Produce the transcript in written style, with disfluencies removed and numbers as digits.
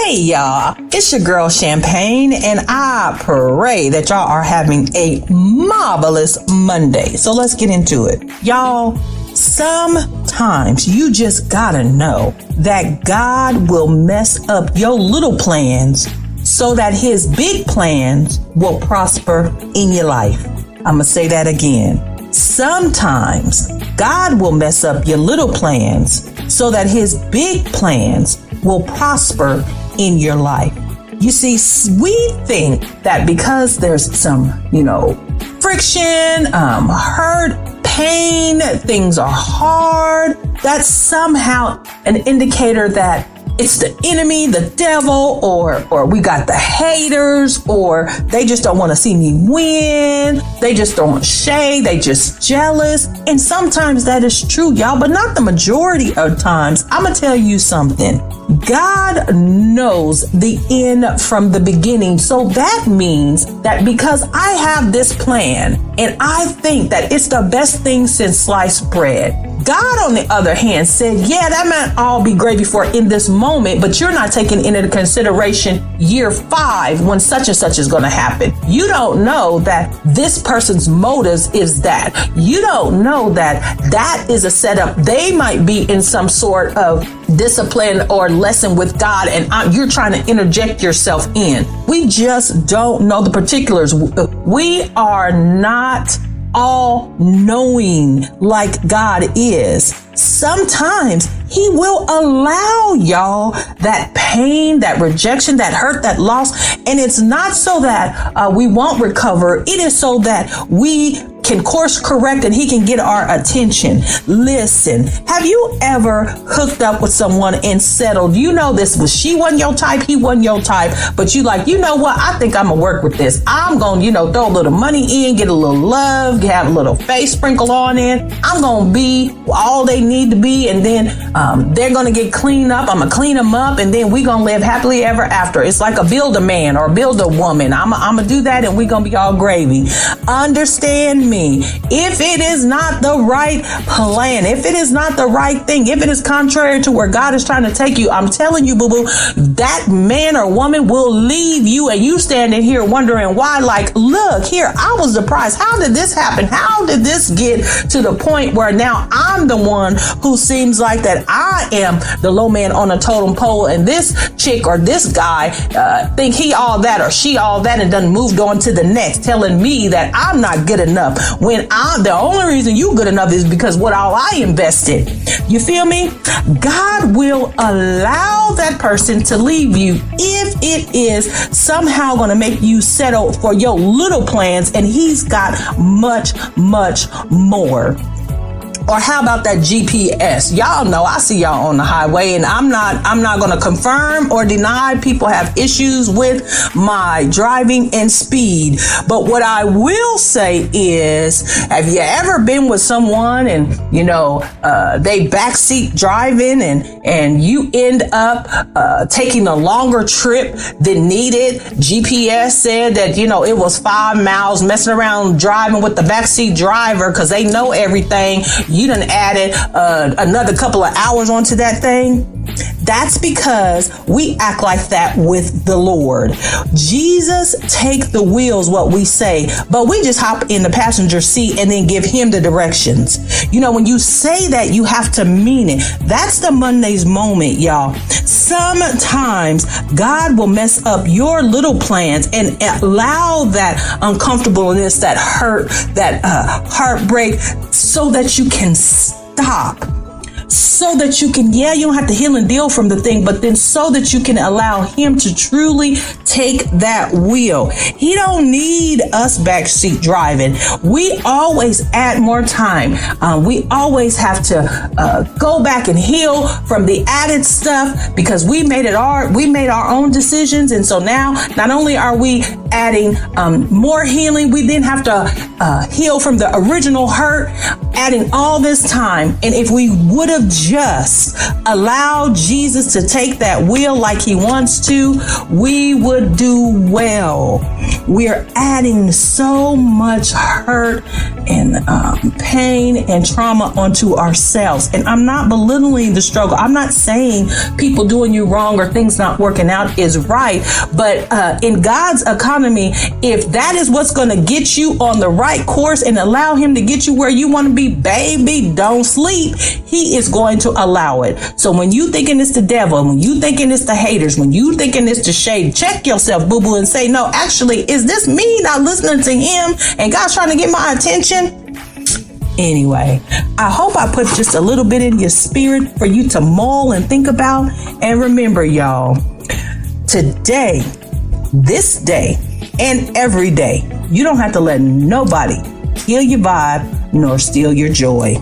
Hey y'all, it's your girl Shampayne, and I pray that y'all are having a marvelous Monday. So let's get into it. Y'all, sometimes you just gotta know that God will mess up your little plans so that his big plans will prosper in your life. I'm gonna say that again. Sometimes God will mess up your little plans so that his big plans will prosper in your life. You see, we think that because there's some, friction, hurt, pain, things are hard, that's somehow an indicator that it's the enemy, the devil, or we got the haters, or they just don't want to see me win. They just don't want shade. They just jealous. And sometimes that is true, y'all, but not the majority of times. I'm going to tell you something. God knows the end from the beginning. So that means that because I have this plan and I think that it's the best thing since sliced bread, God, on the other hand, said, yeah, that might all be gravy for in this moment, but you're not taking into consideration year 5 when such and such is going to happen. You don't know that this person's motives is that. You don't know that that is a setup. They might be in some sort of discipline or lesson with God, and you're trying to interject yourself in. We just don't know the particulars. We are not all knowing like God is. Sometimes he will allow y'all that pain, that rejection, that hurt, that loss. And it's not so that we won't recover. It is so that we can course correct and he can get our attention. Listen, have you ever hooked up with someone and settled? You know this was, she wasn't your type, he wasn't your type, but you like, you know what? I think I'm gonna work with this. I'm gonna, throw a little money in, get a little love, have a little face sprinkle on it. I'm gonna be all they need to be, and then they're gonna get cleaned up. I'm gonna clean them up, and then we gonna live happily ever after. It's like a build a man or build a woman. I'm gonna do that, and we gonna be all gravy. Understand me. If it is not the right plan, if it is not the right thing, if it is contrary to where God is trying to take you, I'm telling you, boo-boo, that man or woman will leave you, and you standing here wondering why, like, look here, I was surprised. How did this happen? How did this get to the point where now I'm the one who seems like that I am the low man on a totem pole, and this chick or this guy think he all that or she all that, and done moved on to the next, telling me that I'm not good enough, when the only reason you good enough is because what all I invested. You feel me? God will allow that person to leave you if it is somehow going to make you settle for your little plans, and he's got much, much more. Or how about that GPS? Y'all know I see y'all on the highway, and I'm not going to confirm or deny people have issues with my driving and speed. But what I will say is, have you ever been with someone and, they backseat driving and you end up taking a longer trip than needed? GPS said that, it was 5 miles, messing around driving with the backseat driver because they know everything. You done added another couple of hours onto that thing. That's because we act like that with the Lord. Jesus take the wheels, what we say, but we just hop in the passenger seat and then give him the directions. When you say that, you have to mean it. That's the Monday's moment, y'all. Sometimes God will mess up your little plans and allow that uncomfortableness, that hurt, that heartbreak, so that you can stop. So that you can, you don't have to heal and deal from the thing, but then so that you can allow him to truly take that wheel. He don't need us backseat driving. We always add more time. We always have to go back and heal from the added stuff because we made our own decisions. And so now not only are we adding more healing. We then have to heal from the original hurt, adding all this time. And if we would have just allowed Jesus to take that wheel like he wants to, we would do well. We're adding so much hurt and pain and trauma onto ourselves. And I'm not belittling the struggle. I'm not saying people doing you wrong or things not working out is right. But in God's economy, if that is what's going to get you on the right course and allow him to get you where you want to be, baby, don't sleep. He is going to allow it. So when you thinking it's the devil, when you thinking it's the haters, when you thinking it's the shade, check yourself, boo-boo, and say, no, actually, is this me not listening to him and God's trying to get my attention? Anyway, I hope I put just a little bit in your spirit for you to mull and think about. And remember, y'all, today, this day, and every day, you don't have to let nobody kill your vibe nor steal your joy.